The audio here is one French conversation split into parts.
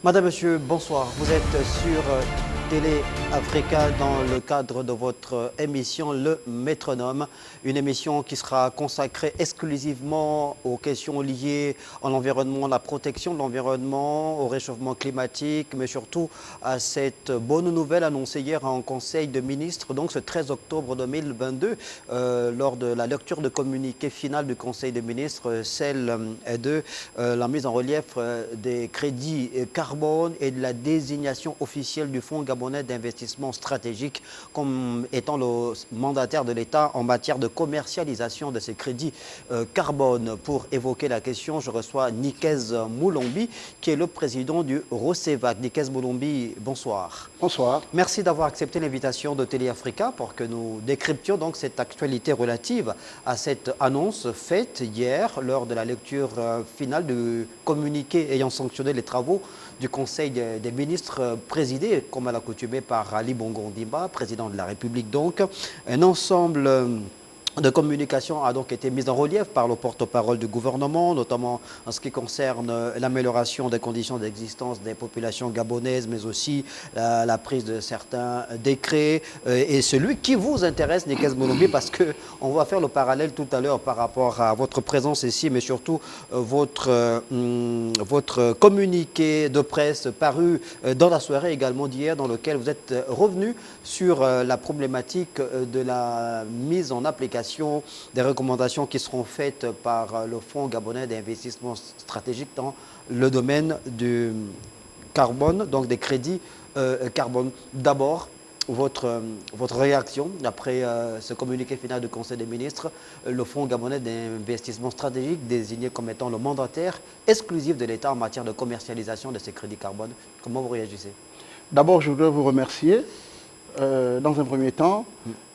Madame, Monsieur, bonsoir. Vous êtes sur Télé Africa dans le cadre de votre émission Le Métronome, une émission qui sera consacrée exclusivement aux questions liées à l'environnement, la protection de l'environnement, au réchauffement climatique, mais surtout à cette bonne nouvelle annoncée hier en Conseil de ministres, donc ce 13 octobre 2022, lors de la lecture de communiqué final du Conseil des ministres, celle de la mise en relief des crédits carbone et de la désignation officielle du Fonds gabonais d'investissement stratégique comme étant le mandataire de l'État en matière de commercialisation de ces crédits carbone. Pour évoquer la question, je reçois Nikez Moulombi, qui est le président du ROCEVAC. Nikez Moulombi, bonsoir. Bonsoir. Merci d'avoir accepté l'invitation de Télé Africa pour que nous décryptions donc cette actualité relative à cette annonce faite hier lors de la lecture finale du communiqué ayant sanctionné les travaux du Conseil des ministres présidé, comme à l'accoutumée, par Ali Bongo Ondimba, président de la République. Donc, un ensemble de communication a donc été mise en relief par le porte-parole du gouvernement, notamment en ce qui concerne l'amélioration des conditions d'existence des populations gabonaises, mais aussi la prise de certains décrets. Et celui qui vous intéresse, Nikez Moulombi, parce qu'on va faire le parallèle tout à l'heure par rapport à votre présence ici, mais surtout votre communiqué de presse paru dans la soirée également d'hier, dans lequel vous êtes revenu sur la problématique de la mise en application des recommandations qui seront faites par le Fonds gabonais d'investissement stratégique dans le domaine du carbone, donc des crédits carbone. D'abord, votre réaction après ce communiqué final du Conseil des ministres, le Fonds gabonais d'investissement stratégique désigné comme étant le mandataire exclusif de l'État en matière de commercialisation de ces crédits carbone. Comment vous réagissez? D'abord, je voudrais vous remercier dans un premier temps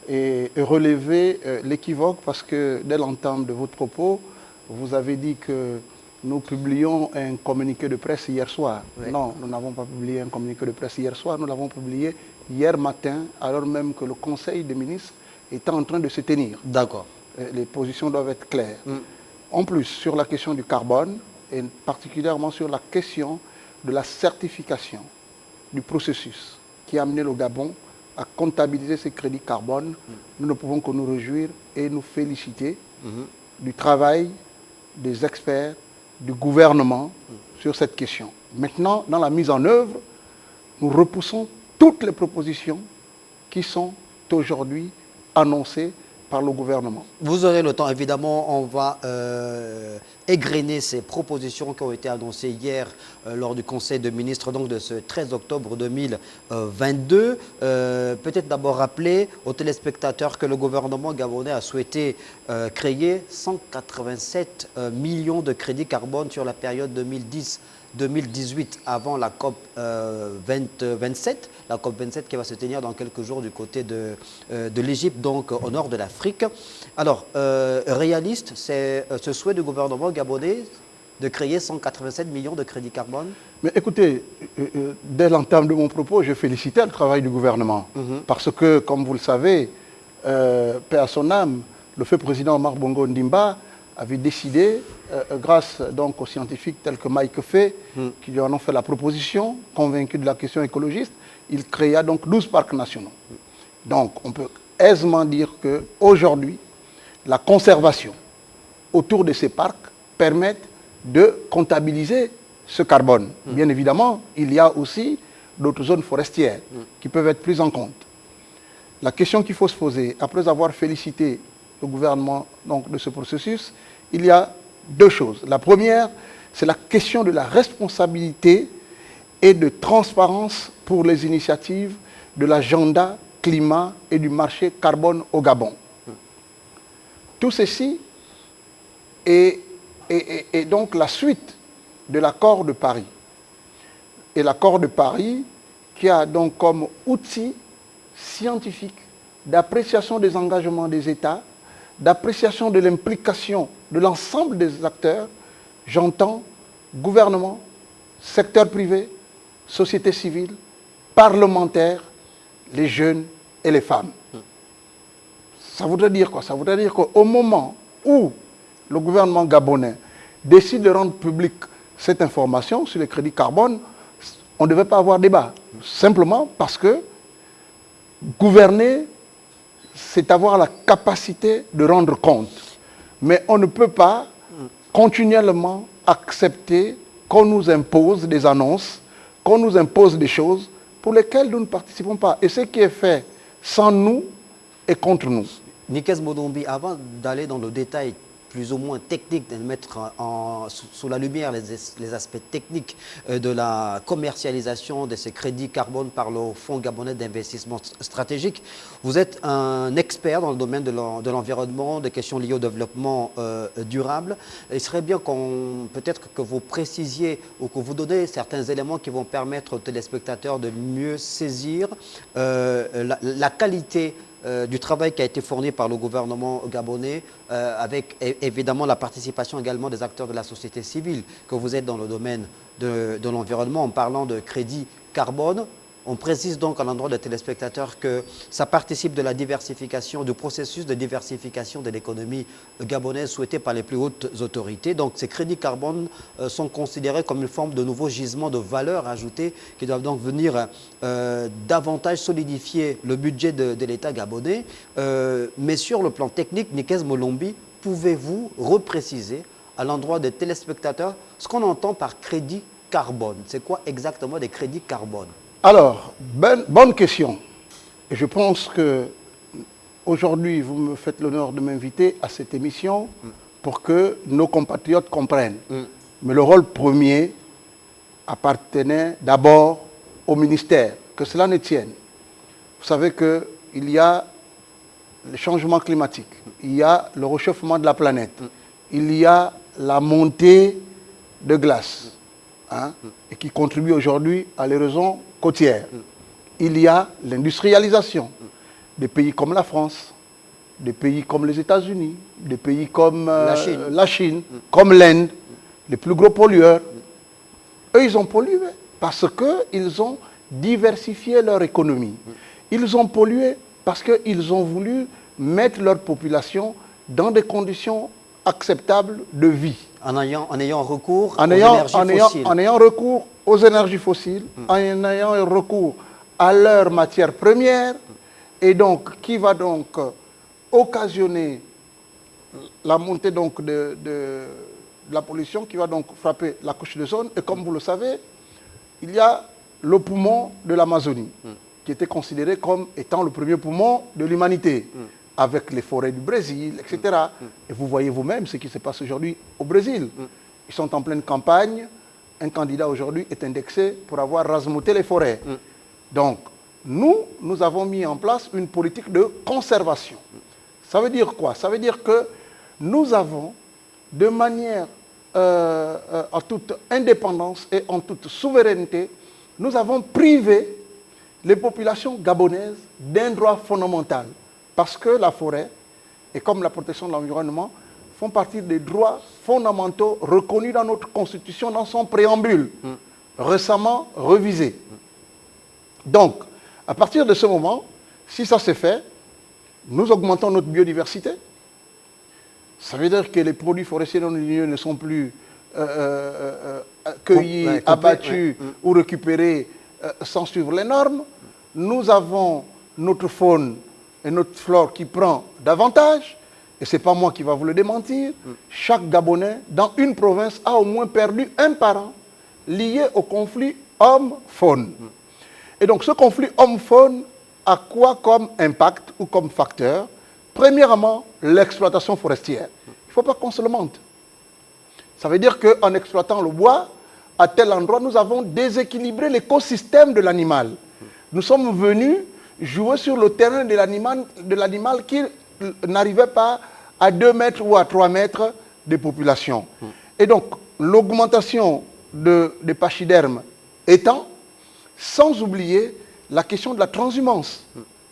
et relever l'équivoque parce que dès l'entame de votre propos, vous avez dit que nous publions un communiqué de presse hier soir. Oui. Non, nous n'avons pas publié un communiqué de presse hier soir, nous l'avons publié hier matin, alors même que le Conseil des ministres est en train de se tenir. D'accord. Les positions doivent être claires. En plus, sur la question du carbone, et particulièrement sur la question de la certification du processus qui a amené le Gabon à comptabiliser ces crédits carbone, nous ne pouvons que nous réjouir et nous féliciter du travail des experts, du gouvernement sur cette question. Maintenant, dans la mise en œuvre, nous repoussons toutes les propositions qui sont aujourd'hui annoncées par le gouvernement. Vous aurez le temps, évidemment, on va égrener ces propositions qui ont été annoncées hier lors du Conseil de ministres donc de ce 13 octobre 2022. Peut-être d'abord rappeler aux téléspectateurs que le gouvernement gabonais a souhaité créer 187 millions de crédits carbone sur la période 2010-2018 avant la COP 27, la COP 27 qui va se tenir dans quelques jours du côté de l'Égypte, donc au nord de l'Afrique. Alors, réaliste, c'est ce souhait du gouvernement gabonais de créer 187 millions de crédits carbone? Mais écoutez, dès l'entame de mon propos, je félicitais le travail du gouvernement. Parce que, comme vous le savez, paix à son âme, le feu président Omar Bongo Ondimba avait décidé, grâce donc aux scientifiques tels que Mike Fay, qui lui en ont fait la proposition, convaincus de la question écologiste, il créa donc 12 parcs nationaux. Donc on peut aisément dire qu'aujourd'hui, la conservation autour de ces parcs permet de comptabiliser ce carbone. Bien évidemment, il y a aussi d'autres zones forestières qui peuvent être prises en compte. La question qu'il faut se poser, après avoir félicité le gouvernement donc, de ce processus, il y a deux choses. La première, c'est la question de la responsabilité et de transparence pour les initiatives de l'agenda climat et du marché carbone au Gabon. Tout ceci est donc la suite de l'accord de Paris. Et l'accord de Paris qui a donc comme outil scientifique d'appréciation des engagements des États, d'appréciation de l'implication de l'ensemble des acteurs, j'entends gouvernement, secteur privé, société civile, parlementaires, les jeunes et les femmes. Ça voudrait dire quoi? Ça voudrait dire qu'au moment où le gouvernement gabonais décide de rendre publique cette information sur les crédits carbone, on ne devait pas avoir débat. Simplement parce que gouverner, c'est avoir la capacité de rendre compte. Mais on ne peut pas continuellement accepter qu'on nous impose des annonces, qu'on nous impose des choses pour lesquelles nous ne participons pas. Et ce qui est fait sans nous est contre nous. Nikes Modombi, avant d'aller dans le détail plus ou moins technique, de mettre sous la lumière les aspects techniques de la commercialisation de ces crédits carbone par le Fonds gabonais d'investissement stratégique. Vous êtes un expert dans le domaine de l'environnement, des questions liées au développement durable. Il serait bien peut-être que vous précisiez ou que vous donnez certains éléments qui vont permettre aux téléspectateurs de mieux saisir la qualité du travail qui a été fourni par le gouvernement gabonais, avec évidemment la participation également des acteurs de la société civile, que vous êtes dans le domaine de l'environnement en parlant de crédit carbone. On précise donc à l'endroit des téléspectateurs que ça participe de la diversification, du processus de diversification de l'économie gabonaise souhaité par les plus hautes autorités. Donc ces crédits carbone sont considérés comme une forme de nouveau gisement de valeur ajoutée qui doivent donc venir davantage solidifier le budget de l'État gabonais. Mais sur le plan technique, Nikes Modombi, pouvez-vous repréciser à l'endroit des téléspectateurs ce qu'on entend par crédit carbone? C'est quoi exactement des crédits carbone? Alors, bonne question. Et je pense que aujourd'hui, vous me faites l'honneur de m'inviter à cette émission pour que nos compatriotes comprennent. Mais le rôle premier appartenait d'abord au ministère, que cela ne tienne. Vous savez qu'il y a le changement climatique, il y a le réchauffement de la planète, il y a la montée de glace, et qui contribue aujourd'hui à l'érosion côtière. Il y a l'industrialisation des pays comme la France, des pays comme les États-Unis, des pays comme la Chine, comme l'Inde, les plus gros pollueurs. Eux, ils ont pollué parce qu'ils ont diversifié leur économie. Ils ont pollué parce qu'ils ont voulu mettre leur population dans des conditions acceptables de vie. En ayant recours aux énergies fossiles. En ayant recours aux énergies fossiles, en ayant recours à leurs matières premières, et donc qui va donc occasionner la montée donc de la pollution qui va donc frapper la couche d'ozone. Et comme vous le savez, il y a le poumon de l'Amazonie, qui était considéré comme étant le premier poumon de l'humanité, avec les forêts du Brésil, etc. Et vous voyez vous-même ce qui se passe aujourd'hui au Brésil. Ils sont en pleine campagne. Un candidat aujourd'hui est indexé pour avoir rasmouté les forêts. Donc, nous avons mis en place une politique de conservation. Ça veut dire quoi? Ça veut dire que nous avons, de manière en toute indépendance et en toute souveraineté, nous avons privé les populations gabonaises d'un droit fondamental. Parce que la forêt, et comme la protection de l'environnement, font partie des droits fondamentaux reconnus dans notre Constitution, dans son préambule, récemment revisé. Donc, à partir de ce moment, si ça se fait, nous augmentons notre biodiversité. Ça veut dire que les produits forestiers non ligneux ne sont plus cueillis, abattus ou récupérés sans suivre les normes. Nous avons notre faune et notre flore qui prend davantage, et ce n'est pas moi qui va vous le démentir, chaque Gabonais dans une province a au moins perdu un parent lié au conflit homme-faune. Et donc ce conflit homme-faune a quoi comme impact ou comme facteur? Premièrement, l'exploitation forestière. Il ne faut pas qu'on se le mente. Ça veut dire qu'en exploitant le bois, à tel endroit, nous avons déséquilibré l'écosystème de l'animal. Nous sommes venus jouer sur le terrain de l'animal qui n'arrivait pas à 2 mètres ou à 3 mètres de population. Et donc, l'augmentation des pachydermes étant, sans oublier la question de la transhumance,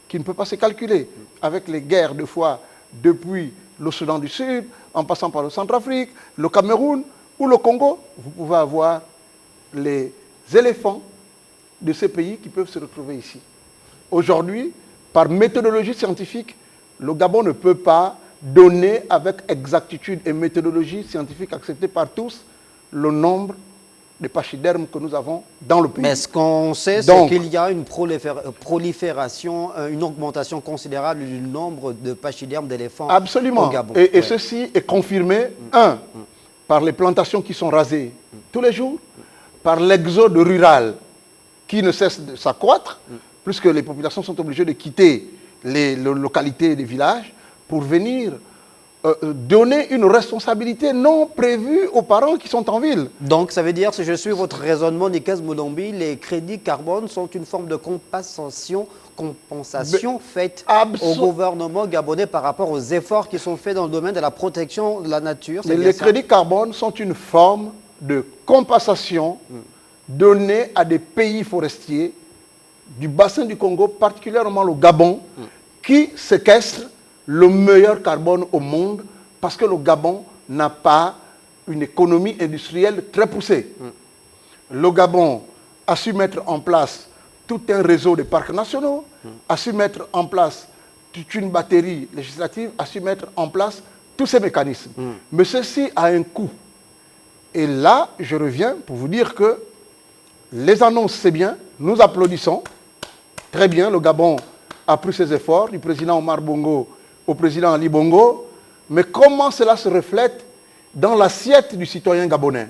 qui ne peut pas se calculer, avec les guerres de foi depuis le Soudan du Sud, en passant par le Centrafrique, le Cameroun ou le Congo. Vous pouvez avoir les éléphants de ces pays qui peuvent se retrouver ici. Aujourd'hui, par méthodologie scientifique, le Gabon ne peut pas donner avec exactitude et méthodologie scientifique acceptée par tous le nombre de pachydermes que nous avons dans le pays. Mais ce qu'on sait, c'est qu'il y a une prolifération, une augmentation considérable du nombre de pachydermes d'éléphants au Gabon. Et ceci est confirmé, par les plantations qui sont rasées tous les jours, par l'exode rural qui ne cesse de s'accroître, puisque les populations sont obligées de quitter les localités et les villages pour venir donner une responsabilité non prévue aux parents qui sont en ville. Donc, ça veut dire, si je suis votre raisonnement, Nikes Moudombi, les crédits carbone sont une forme de compensation faite au gouvernement gabonais par rapport aux efforts qui sont faits dans le domaine de la protection de la nature. Les crédits carbone sont une forme de compensation donnée à des pays forestiers du bassin du Congo, particulièrement le Gabon, qui séquestrent le meilleur carbone au monde parce que le Gabon n'a pas une économie industrielle très poussée. Le Gabon a su mettre en place tout un réseau de parcs nationaux, a su mettre en place toute une batterie législative, a su mettre en place tous ces mécanismes. Mais ceci a un coût. Et là, je reviens pour vous dire que les annonces, c'est bien, nous applaudissons. Très bien, le Gabon a pris ses efforts, du président Omar Bongo au président Ali Bongo, mais comment cela se reflète dans l'assiette du citoyen gabonais?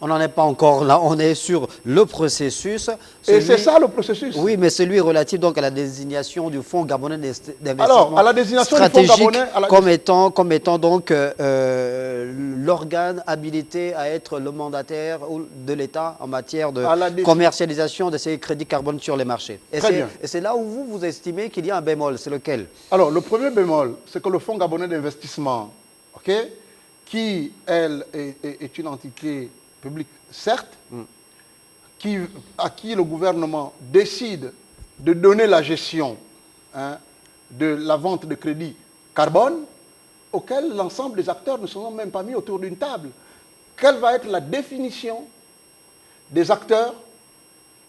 On n'en est pas encore là, on est sur le processus. Et c'est ça le processus. Oui, mais celui relatif donc à la désignation du Fonds gabonais d'investissement. Alors, à la désignation du Fonds gabonais, comme étant donc l'organe habilité à être le mandataire de l'État en matière de commercialisation de ces crédits carbone sur les marchés. Et c'est là où vous estimez qu'il y a un bémol, c'est lequel? Alors, le premier bémol, c'est que le Fonds gabonais d'investissement, qui, elle, est une entité public, certes, à qui le gouvernement décide de donner la gestion de la vente de crédits carbone, auquel l'ensemble des acteurs ne se sont même pas mis autour d'une table. Quelle va être la définition des acteurs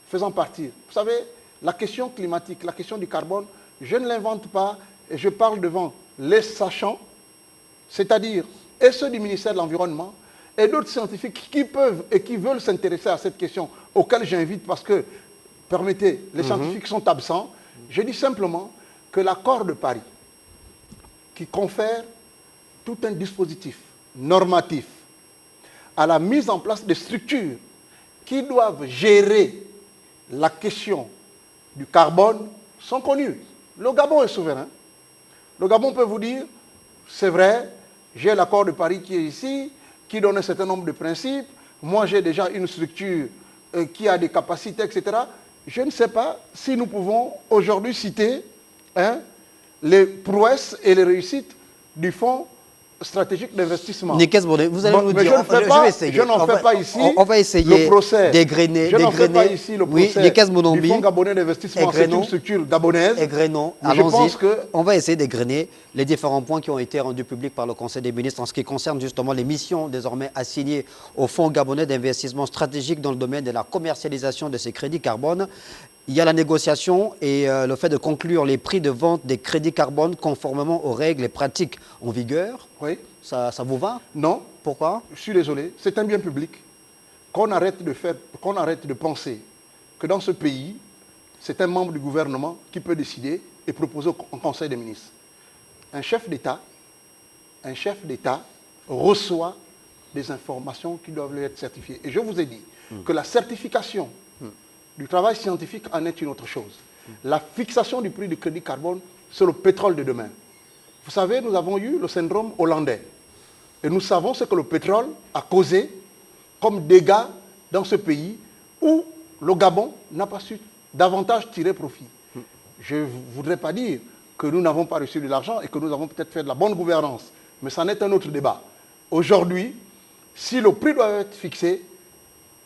faisant partie? Vous savez, la question climatique, la question du carbone, je ne l'invente pas et je parle devant les sachants, c'est-à-dire et ceux du ministère de l'Environnement, et d'autres scientifiques qui peuvent et qui veulent s'intéresser à cette question, auxquels j'invite parce que, permettez, les scientifiques sont absents. Je dis simplement que l'accord de Paris, qui confère tout un dispositif normatif à la mise en place des structures qui doivent gérer la question du carbone, sont connus. Le Gabon est souverain. Le Gabon peut vous dire, c'est vrai, j'ai l'accord de Paris qui est ici, qui donne un certain nombre de principes. Moi, j'ai déjà une structure qui a des capacités, etc. Je ne sais pas si nous pouvons aujourd'hui citer les prouesses et les réussites du Fonds stratégique d'investissement. Nikes Moudombi, vous allez nous dire, je n'en fais pas ici on va essayer le procès. D'égrener. Je n'en fais pas ici le procès du Fonds gabonais d'investissement. C'est une structure gabonaise. Allons-y. On va essayer d'égrener les différents points qui ont été rendus publics par le Conseil des ministres en ce qui concerne justement les missions désormais assignées au Fonds gabonais d'investissement stratégique dans le domaine de la commercialisation de ces crédits carbone. Il y a la négociation et le fait de conclure les prix de vente des crédits carbone conformément aux règles et pratiques en vigueur. Oui. Ça vous va? Non. Pourquoi? Je suis désolé. C'est un bien public. Qu'on arrête de penser que dans ce pays, c'est un membre du gouvernement qui peut décider et proposer au Conseil des ministres. Un chef d'État reçoit des informations qui doivent lui être certifiées. Et je vous ai dit que la certification du travail scientifique en est une autre chose. La fixation du prix du crédit carbone, c'est le pétrole de demain. Vous savez, nous avons eu le syndrome hollandais. Et nous savons ce que le pétrole a causé comme dégâts dans ce pays où le Gabon n'a pas su davantage tirer profit. Je ne voudrais pas dire que nous n'avons pas reçu de l'argent et que nous avons peut-être fait de la bonne gouvernance. Mais ça n'est un autre débat. Aujourd'hui, si le prix doit être fixé,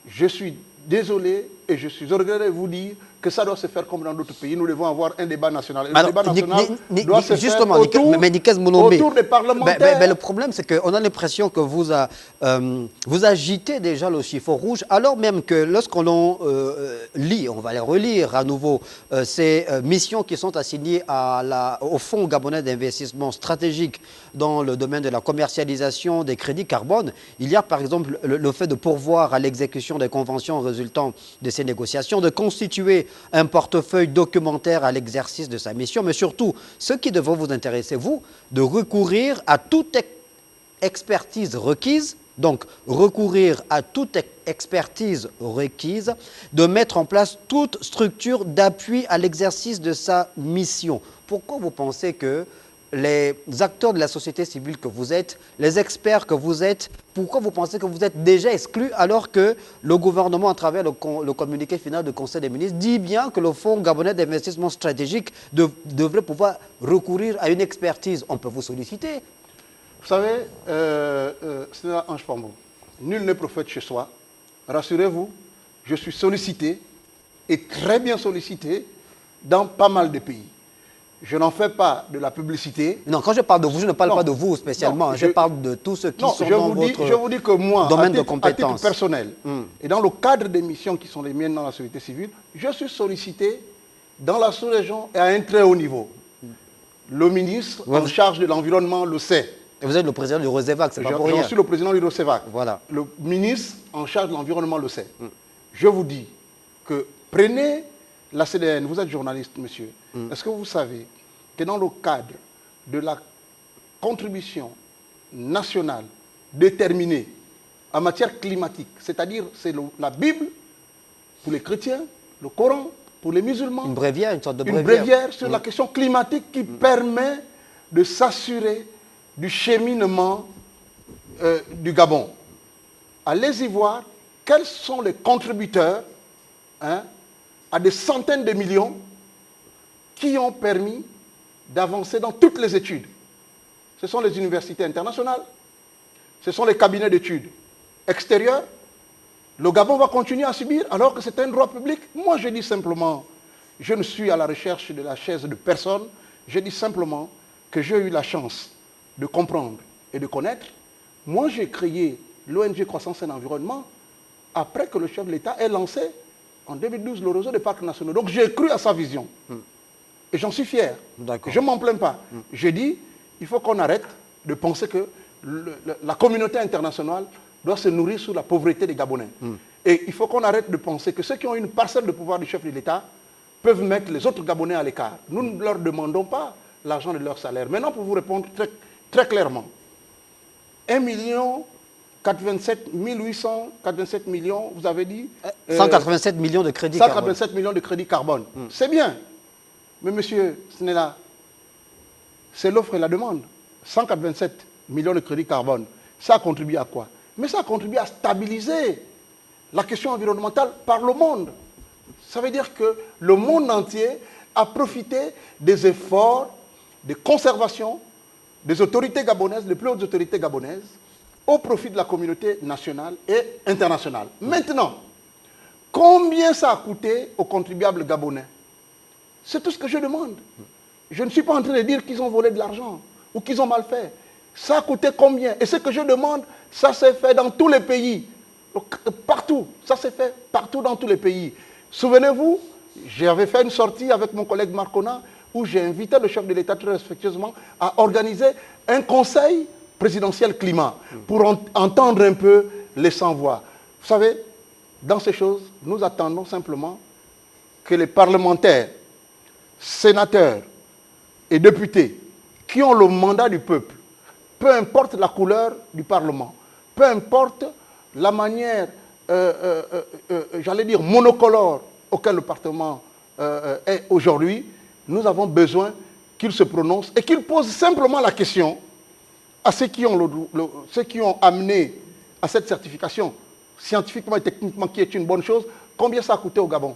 je suis désolé Et je suis orgueilleux de vous dire que ça doit se faire comme dans d'autres pays. Nous devons avoir un débat national. Et le Alors, débat national doit se justement, faire autour des parlementaires. Mais le problème, c'est qu'on a l'impression que vous agitez déjà le chiffon rouge, alors même que lorsqu'on lit, on va les relire à nouveau, ces missions qui sont assignées au Fonds gabonais d'investissement stratégique dans le domaine de la commercialisation des crédits carbone, il y a par exemple le fait de pourvoir à l'exécution des conventions résultant de ces négociations, de constituer un portefeuille documentaire à l'exercice de sa mission, mais surtout, ce qui devrait vous intéresser, vous, de recourir à toute expertise requise, donc recourir à toute expertise requise, de mettre en place toute structure d'appui à l'exercice de sa mission. Pourquoi vous pensez que les acteurs de la société civile que vous êtes, les experts que vous êtes, pourquoi vous pensez que vous êtes déjà exclus alors que le gouvernement, à travers le communiqué final du Conseil des ministres, dit bien que le Fonds gabonais d'investissement stratégique devrait pouvoir recourir à une expertise? On peut vous solliciter. Vous savez, c'est là Ange Pambo. Nul n'est prophète chez soi. Rassurez-vous, je suis sollicité, et très bien sollicité, dans pas mal de pays. Je n'en fais pas de la publicité. Non, quand je parle de vous, je ne parle pas de vous spécialement. Je parle de tous ceux qui sont dans votre je vous dis que moi, domaine de à compétences. titre personnel, et dans le cadre des missions qui sont les miennes dans la société civile, je suis sollicité dans la sous-région et à un très haut niveau. Le ministre en charge de l'environnement le sait. Et vous êtes le président du ROSEVAC, c'est pas pour rien. Je suis le président du ROSEVAC. Voilà. Le ministre en charge de l'environnement le sait. Je vous dis que prenez la CDN, vous êtes journaliste, monsieur. Est-ce que vous savez que dans le cadre de la contribution nationale déterminée en matière climatique, c'est-à-dire c'est la Bible pour les chrétiens, le Coran pour les musulmans, une bréviaire, une sorte de bréviaire. Une bréviaire sur la question climatique qui permet de s'assurer du cheminement du Gabon. Allez-y voir quels sont les contributeurs à des centaines de millions qui ont permis d'avancer dans toutes les études. Ce sont les universités internationales, ce sont les cabinets d'études extérieurs. Le Gabon va continuer à subir alors que c'est un droit public. Moi, je dis simplement, je ne suis à la recherche de la chaise de personne, je dis simplement que j'ai eu la chance de comprendre et de connaître. Moi, j'ai créé l'ONG Croissance et Environnement après que le chef de l'État ait lancé en 2012 le réseau des parcs nationaux. Donc j'ai cru à sa vision. Et j'en suis fier. Je ne m'en plains pas. J'ai dit, il faut qu'on arrête de penser que la communauté internationale doit se nourrir sous la pauvreté des Gabonais. Et il faut qu'on arrête de penser que ceux qui ont une parcelle de pouvoir du chef de l'État peuvent mettre les autres Gabonais à l'écart. Nous ne leur demandons pas l'argent de leur salaire. Maintenant, pour vous répondre très clairement, 1 427 887 millions, vous avez dit 187 millions de crédits carbone. 187 millions de crédits carbone. C'est bien. Mais monsieur Snella, c'est l'offre et la demande. 187 millions de crédits carbone, ça a contribué à quoi? Mais ça a contribué à stabiliser la question environnementale par le monde. Ça veut dire que le monde entier a profité des efforts de conservation des autorités gabonaises, les plus hautes autorités gabonaises, au profit de la communauté nationale et internationale. Maintenant, combien ça a coûté aux contribuables gabonais? C'est tout ce que je demande. Je ne suis pas en train de dire qu'ils ont volé de l'argent ou qu'ils ont mal fait. Ça a coûté combien? Et ce que je demande, ça s'est fait dans tous les pays. Partout. Ça s'est fait partout dans tous les pays. Souvenez-vous, j'avais fait une sortie avec mon collègue Marcona où j'ai invité le chef de l'État très respectueusement à organiser un conseil présidentiel climat pour entendre un peu les sans-voix. Vous savez, dans ces choses, nous attendons simplement que les parlementaires, sénateurs et députés qui ont le mandat du peuple, peu importe la couleur du Parlement, peu importe la manière, j'allais dire, monocolore auquel le Parlement est aujourd'hui, nous avons besoin qu'ils se prononcent et qu'ils posent simplement la question à ceux qui ont amené à cette certification, scientifiquement et techniquement, qui est une bonne chose, combien ça a coûté au Gabon.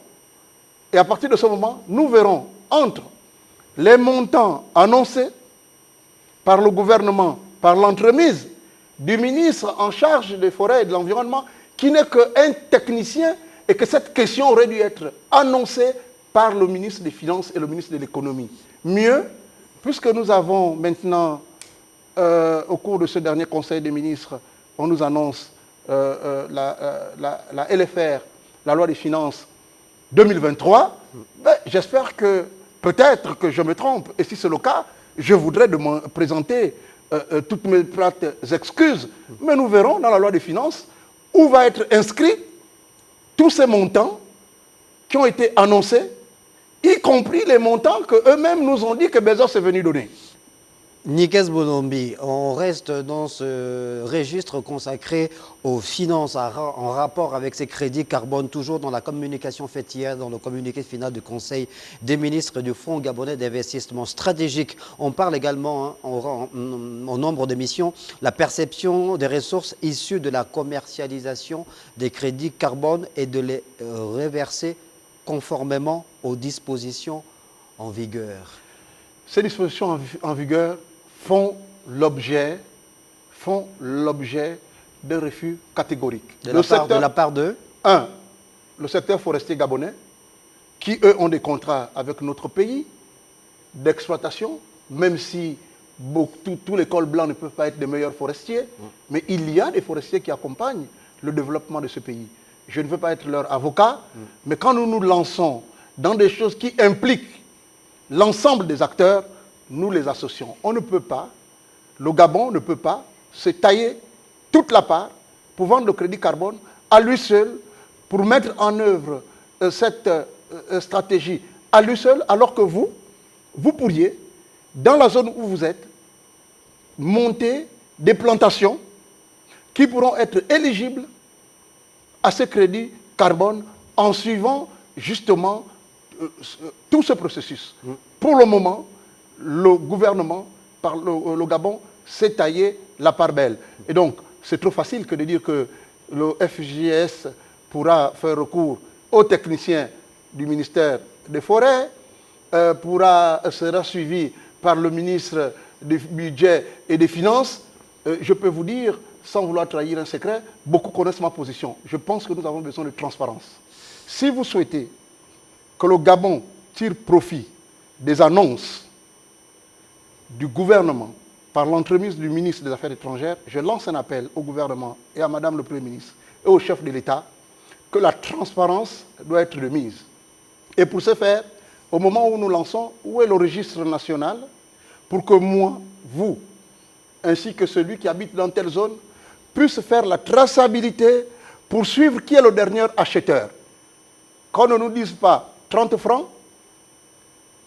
Et à partir de ce moment, nous verrons entre les montants annoncés par le gouvernement, par l'entremise du ministre en charge des forêts et de l'environnement, qui n'est qu'un technicien et que cette question aurait dû être annoncée par le ministre des Finances et le ministre de l'Économie. Mieux, puisque nous avons maintenant, au cours de ce dernier Conseil des ministres, on nous annonce la LFR, la loi des finances 2023, ben, j'espère que, peut-être que je me trompe, et si c'est le cas, je voudrais présenter toutes mes plates excuses, mais nous verrons dans la loi des finances où va être inscrit tous ces montants qui ont été annoncés, y compris les montants qu'eux-mêmes nous ont dit que Bezos est venu donner. Nikes Bonombi, on reste dans ce registre consacré aux finances en rapport avec ces crédits carbone, toujours dans la communication faite hier, dans le communiqué final du Conseil des ministres du Fonds gabonais d'investissement stratégique. On parle également, au nombre de missions, la perception des ressources issues de la commercialisation des crédits carbone et de les reverser conformément aux dispositions en vigueur. Ces dispositions en vigueur font l'objet d'un refus catégorique. De la part de 1. Le secteur forestier gabonais, qui eux ont des contrats avec notre pays d'exploitation, même si tous les cols blancs ne peuvent pas être des meilleurs forestiers, mais il y a des forestiers qui accompagnent le développement de ce pays. Je ne veux pas être leur avocat, mais quand nous nous lançons dans des choses qui impliquent l'ensemble des acteurs, nous les associons. On ne peut pas, le Gabon ne peut pas se tailler toute la part pour vendre le crédit carbone à lui seul, pour mettre en œuvre cette stratégie à lui seul, alors que vous pourriez, dans la zone où vous êtes, monter des plantations qui pourront être éligibles à ce crédit carbone en suivant justement tout ce processus. Pour le moment, le gouvernement, par le Gabon, s'est taillé la part belle. Et donc, c'est trop facile que de dire que le FGS pourra faire recours aux techniciens du ministère des Forêts, sera suivi par le ministre du Budget et des Finances. Je peux vous dire, sans vouloir trahir un secret, beaucoup connaissent ma position. Je pense que nous avons besoin de transparence. Si vous souhaitez que le Gabon tire profit des annonces du gouvernement par l'entremise du ministre des Affaires étrangères, je lance un appel au gouvernement et à Madame le Premier ministre et au chef de l'État que la transparence doit être de mise. Et pour ce faire, au moment où nous lançons, où est le registre national pour que moi, vous, ainsi que celui qui habite dans telle zone, puisse faire la traçabilité pour suivre qui est le dernier acheteur. Qu'on ne nous dise pas 30 francs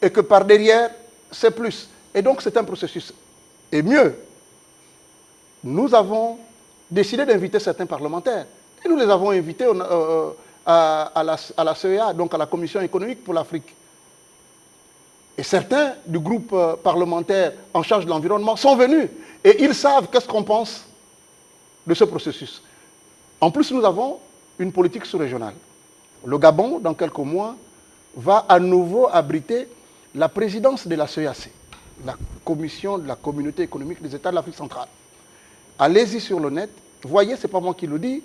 et que par derrière, c'est plus. Et donc, c'est un processus. Et mieux, nous avons décidé d'inviter certains parlementaires. Et nous les avons invités à la CEA, donc à la Commission économique pour l'Afrique. Et certains du groupe parlementaire en charge de l'environnement sont venus. Et ils savent qu'est-ce qu'on pense de ce processus. En plus, nous avons une politique sous-régionale. Le Gabon, dans quelques mois, va à nouveau abriter la présidence de la CEAC, la Commission de la Communauté économique des États de l'Afrique centrale. Allez-y sur le net, voyez, ce n'est pas moi qui le dis,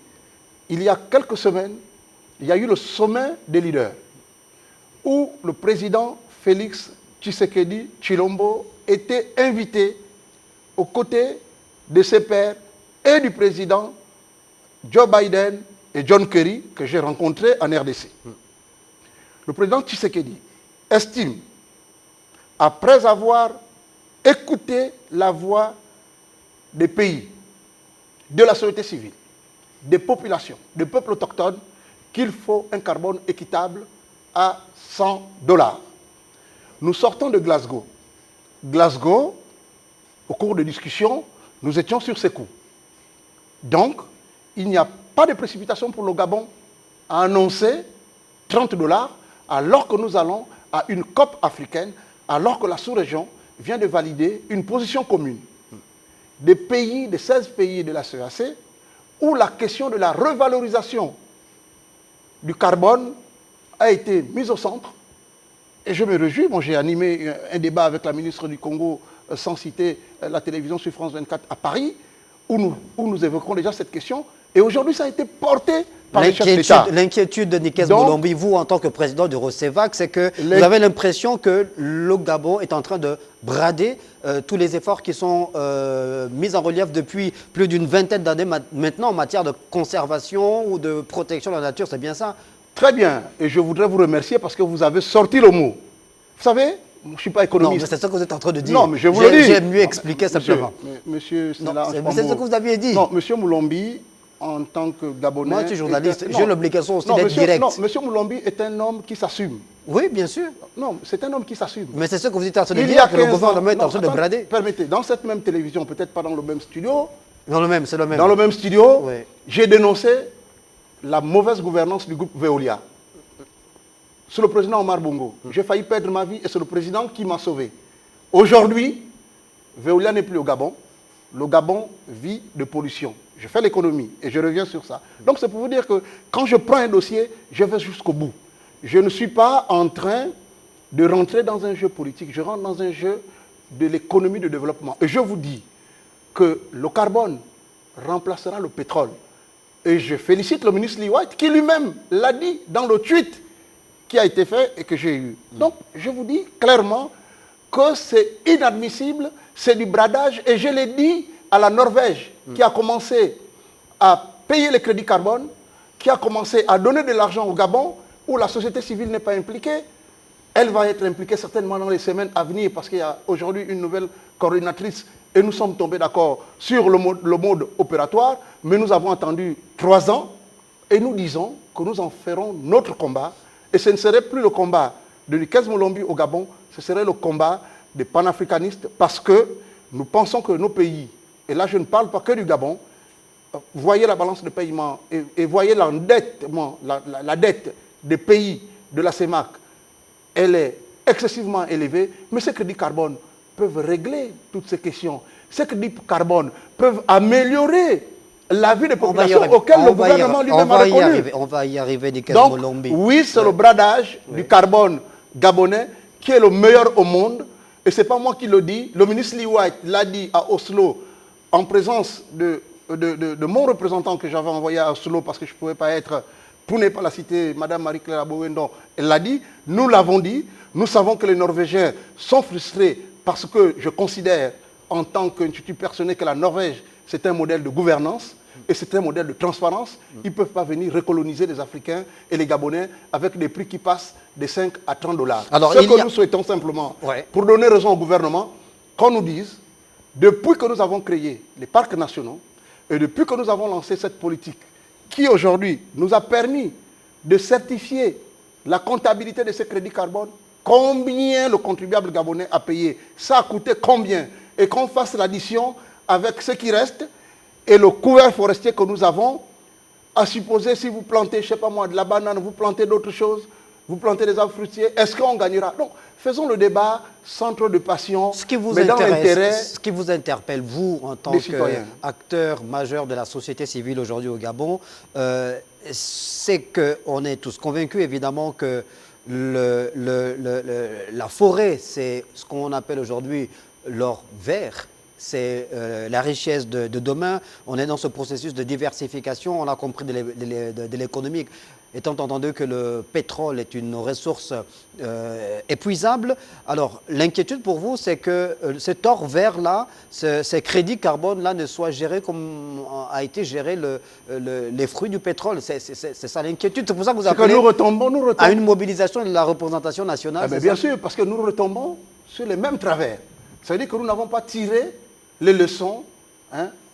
il y a quelques semaines, il y a eu le sommet des leaders, où le président Félix Tshisekedi Tshilombo était invité aux côtés de ses pairs et du président Joe Biden et John Kerry, que j'ai rencontré en RDC. Le président Tshisekedi estime, après avoir écouté la voix des pays, de la société civile, des populations, des peuples autochtones, qu'il faut un carbone équitable à $100. Nous sortons de Glasgow. Glasgow, au cours de discussions, nous étions sur ces coups. Donc, il n'y a pas de précipitation pour le Gabon à annoncer $30 alors que nous allons à une COP africaine, alors que la sous-région vient de valider une position commune des pays, des 16 pays de la CEAC, où la question de la revalorisation du carbone a été mise au centre. Et je me réjouis, moi j'ai animé un débat avec la ministre du Congo, sans citer la télévision sur France 24 à Paris, où nous évoquons déjà cette question. Et aujourd'hui, ça a été porté par les chefs d'État. L'inquiétude de Nikes Moulombi, vous, en tant que président du ROCEVAC, c'est que vous avez l'impression que le Gabon est en train de brader tous les efforts qui sont mis en relief depuis plus d'une vingtaine d'années maintenant en matière de conservation ou de protection de la nature, c'est bien ça? Très bien. Et je voudrais vous remercier parce que vous avez sorti le mot. Vous savez, je ne suis pas économiste. Non, mais c'est ça que vous êtes en train de dire. Non, mais je vous le dis. J'ai mieux expliqué simplement. Monsieur, c'est ce que vous aviez dit. Non, monsieur Moulombi, en tant que Gabonais... Moi, je suis journaliste. J'ai l'obligation aussi d'être direct. Non, monsieur Moulombi est un homme qui s'assume. Oui, bien sûr. Non, c'est un homme qui s'assume. Mais c'est ce que vous êtes en train de dire, que le gouvernement est en train de brader. Permettez, dans cette même télévision, peut-être pas dans le même studio... C'est le même. Dans le même studio, oui. J'ai dénoncé la mauvaise gouvernance du groupe Veolia. C'est le président Omar Bongo. J'ai failli perdre ma vie et c'est le président qui m'a sauvé. Aujourd'hui, Veolia n'est plus au Gabon. Le Gabon vit de pollution. Je fais l'économie et je reviens sur ça. Donc c'est pour vous dire que quand je prends un dossier, je vais jusqu'au bout. Je ne suis pas en train de rentrer dans un jeu politique. Je rentre dans un jeu de l'économie de développement. Et je vous dis que le carbone remplacera le pétrole. Et je félicite le ministre Lee White qui lui-même l'a dit dans le tweet qui a été fait et que j'ai eu. Donc, je vous dis clairement que c'est inadmissible, c'est du bradage. Et je l'ai dit à la Norvège, qui a commencé à payer les crédits carbone, qui a commencé à donner de l'argent au Gabon, où la société civile n'est pas impliquée. Elle va être impliquée certainement dans les semaines à venir, parce qu'il y a aujourd'hui une nouvelle coordinatrice, et nous sommes tombés d'accord sur le mode opératoire, mais nous avons attendu 3 ans, et nous disons que nous en ferons notre combat. Et ce ne serait plus le combat de Nikes Moulombi au Gabon, ce serait le combat des panafricanistes parce que nous pensons que nos pays, et là je ne parle pas que du Gabon, voyez la balance de paiement et voyez l'endettement, la dette des pays de la CEMAC, elle est excessivement élevée, mais ces crédits carbone peuvent régler toutes ces questions. Ces crédits carbone peuvent améliorer la vie des populations auxquelles le gouvernement lui-même a reconnu. On va y arriver, Nikes Moulombi. Oui, c'est le bradage du carbone gabonais qui est le meilleur au monde. Et ce n'est pas moi qui le dis. Le ministre Lee White l'a dit à Oslo en présence de mon représentant que j'avais envoyé à Oslo parce que je ne pouvais pas être, pour ne pas la citer, Mme Marie-Claire Abouendon. Elle l'a dit, nous l'avons dit. Nous savons que les Norvégiens sont frustrés parce que je considère en tant qu'institut personnel que la Norvège, c'est un modèle de gouvernance. Et c'est un modèle de transparence. Ils ne peuvent pas venir recoloniser les Africains et les Gabonais avec des prix qui passent de 5 à 30 $. Alors, ce que nous souhaitons simplement, pour donner raison au gouvernement, qu'on nous dise, depuis que nous avons créé les parcs nationaux et depuis que nous avons lancé cette politique qui aujourd'hui nous a permis de certifier la comptabilité de ces crédits carbone, combien le contribuable gabonais a payé, ça a coûté combien, et qu'on fasse l'addition avec ce qui reste. Et le couvert forestier que nous avons, à supposer si vous plantez, je ne sais pas moi, de la banane, vous plantez d'autres choses, vous plantez des arbres fruitiers, est-ce qu'on gagnera? Non, faisons le débat sans trop de passion, mais dans l'intérêt. Ce qui vous interpelle, vous, en tant qu'acteur majeur de la société civile aujourd'hui au Gabon, c'est qu'on est tous convaincus, évidemment, que la forêt, c'est ce qu'on appelle aujourd'hui l'or vert. C'est la richesse de demain. On est dans ce processus de diversification. On a compris de l'économie, étant entendu que le pétrole est une ressource épuisable. Alors, l'inquiétude pour vous, c'est que cet or vert-là, ces crédits carbone-là ne soient gérés comme a été géré les fruits du pétrole. C'est ça l'inquiétude. C'est pour ça que vous appelez nous retombons à une mobilisation de la représentation nationale. Bien sûr, parce que nous retombons sur les mêmes travers. Ça veut dire que nous n'avons pas tiré les leçons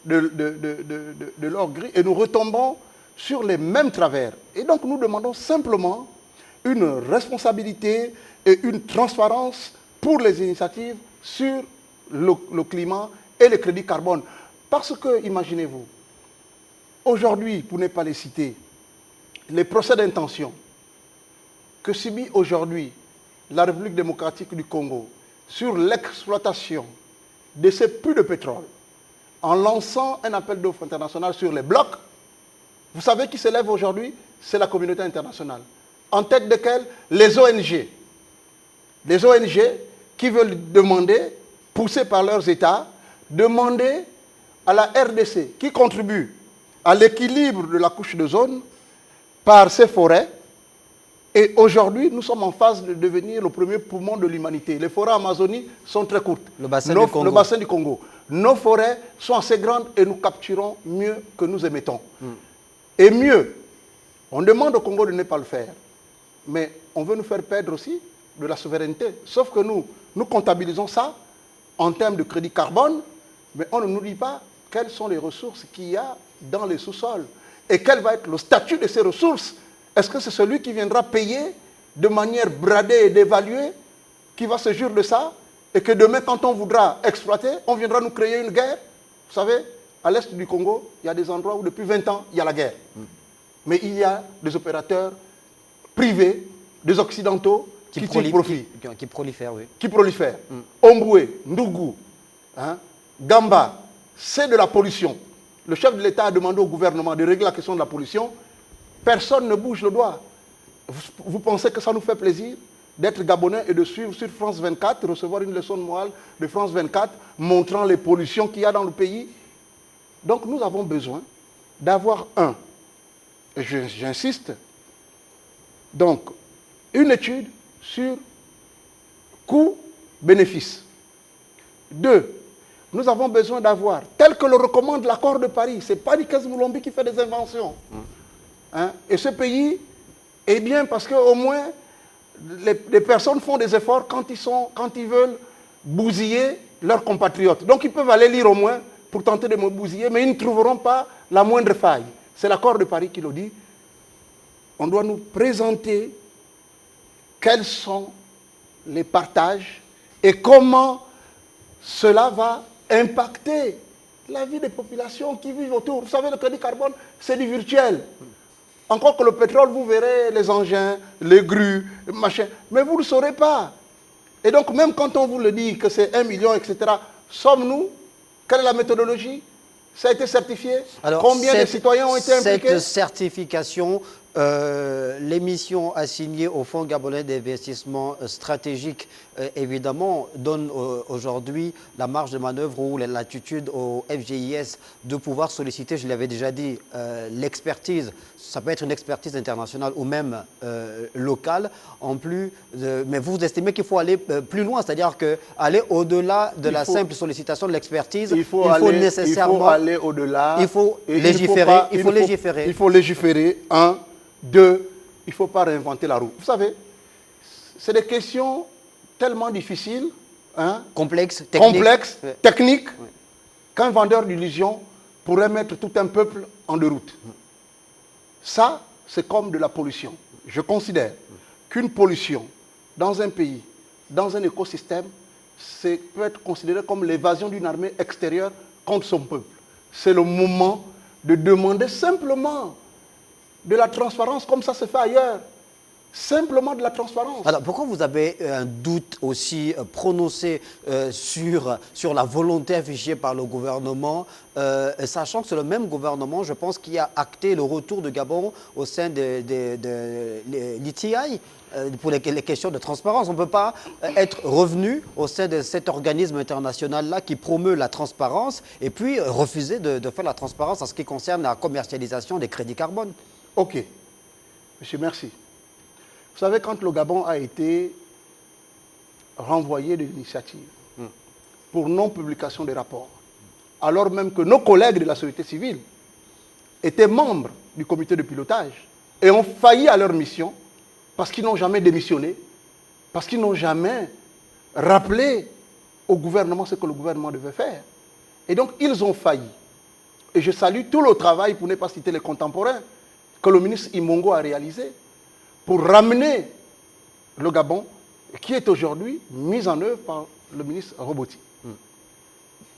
de l'or gris et nous retombons sur les mêmes travers. Et donc nous demandons simplement une responsabilité et une transparence pour les initiatives sur le climat et le crédit carbone. Parce que, imaginez-vous, aujourd'hui, pour ne pas les citer, les procès d'intention que subit aujourd'hui la République démocratique du Congo sur l'exploitation de ces puits de pétrole, en lançant un appel d'offres international sur les blocs, vous savez qui s'élève aujourd'hui? C'est la communauté internationale. En tête desquelles? Les ONG. Les ONG qui veulent demander, poussés par leurs États, demander à la RDC, qui contribue à l'équilibre de la couche d'ozone par ces forêts. Et aujourd'hui, nous sommes en phase de devenir le premier poumon de l'humanité. Les forêts amazoniques sont très courtes. Le bassin du Congo. Nos forêts sont assez grandes et nous capturons mieux que nous émettons. Et mieux, on demande au Congo de ne pas le faire. Mais on veut nous faire perdre aussi de la souveraineté. Sauf que nous comptabilisons ça en termes de crédit carbone, mais on ne nous dit pas quelles sont les ressources qu'il y a dans les sous-sols et quel va être le statut de ces ressources. Est-ce que c'est celui qui viendra payer de manière bradée et dévaluée qui va se jurer de ça et que demain, quand on voudra exploiter, on viendra nous créer une guerre? Vous savez, à l'est du Congo, il y a des endroits où depuis 20 ans, il y a la guerre. Mais il y a des opérateurs privés, des occidentaux, qui tirent profit. Qui prolifèrent, oui. Qui prolifèrent. Omboué, Ndougou, Gamba, c'est de la pollution. Le chef de l'État a demandé au gouvernement de régler la question de la pollution. Personne ne bouge le doigt. Vous pensez que ça nous fait plaisir d'être Gabonais et de suivre sur France 24, recevoir une leçon de morale de France 24 montrant les pollutions qu'il y a dans le pays? Donc nous avons besoin d'avoir et j'insiste, donc une étude sur coût-bénéfice. 2, nous avons besoin d'avoir, tel que le recommande l'accord de Paris, ce n'est pas Nikes Moulombi qui fait des inventions. Et ce pays est bien parce qu'au moins, les personnes font des efforts quand ils veulent bousiller leurs compatriotes. Donc ils peuvent aller lire au moins pour tenter de me bousiller, mais ils ne trouveront pas la moindre faille. C'est l'accord de Paris qui le dit. On doit nous présenter quels sont les partages et comment cela va impacter la vie des populations qui vivent autour. Vous savez, le crédit carbone, c'est du virtuel. Encore que le pétrole, vous verrez les engins, les grues, machin, mais vous ne le saurez pas. Et donc, même quand on vous le dit que c'est 1 million, etc., sommes-nous? Quelle est la méthodologie? Ça a été certifié? Alors, combien de citoyens ont été impliqués? Cette certification, l'émission assignée au Fonds gabonais d'investissement stratégique, évidemment, donne aujourd'hui la marge de manœuvre ou la latitude au FGIS de pouvoir solliciter, je l'avais déjà dit, l'expertise. Ça peut être une expertise internationale ou même locale. Mais vous estimez qu'il faut aller plus loin, c'est-à-dire qu'aller au-delà de la simple sollicitation de l'expertise, il faut nécessairement... Il faut aller au-delà. Il faut légiférer. Il faut légiférer. 2, il ne faut pas réinventer la roue. Vous savez, c'est des questions tellement difficiles, complexes, techniques, qu'un vendeur d'illusions pourrait mettre tout un peuple en déroute. Ça, c'est comme de la pollution. Je considère qu'une pollution dans un pays, dans un écosystème, peut être considéré comme l'évasion d'une armée extérieure contre son peuple. C'est le moment de demander simplement de la transparence comme ça se fait ailleurs. Simplement de la transparence. Alors, pourquoi vous avez un doute aussi prononcé sur la volonté affichée par le gouvernement, sachant que c'est le même gouvernement, je pense, qui a acté le retour de Gabon au sein de l'ITI pour les questions de transparence. On ne peut pas être revenu au sein de cet organisme international-là qui promeut la transparence et puis refuser de faire la transparence en ce qui concerne la commercialisation des crédits carbone. Ok. Monsieur, merci. Vous savez, quand le Gabon a été renvoyé de l'initiative pour non-publication des rapports, alors même que nos collègues de la société civile étaient membres du comité de pilotage et ont failli à leur mission parce qu'ils n'ont jamais démissionné, parce qu'ils n'ont jamais rappelé au gouvernement ce que le gouvernement devait faire. Et donc, ils ont failli. Et je salue tout le travail, pour ne pas citer les contemporains, que le ministre Imongo a réalisé pour ramener le Gabon, qui est aujourd'hui mis en œuvre par le ministre Roboti.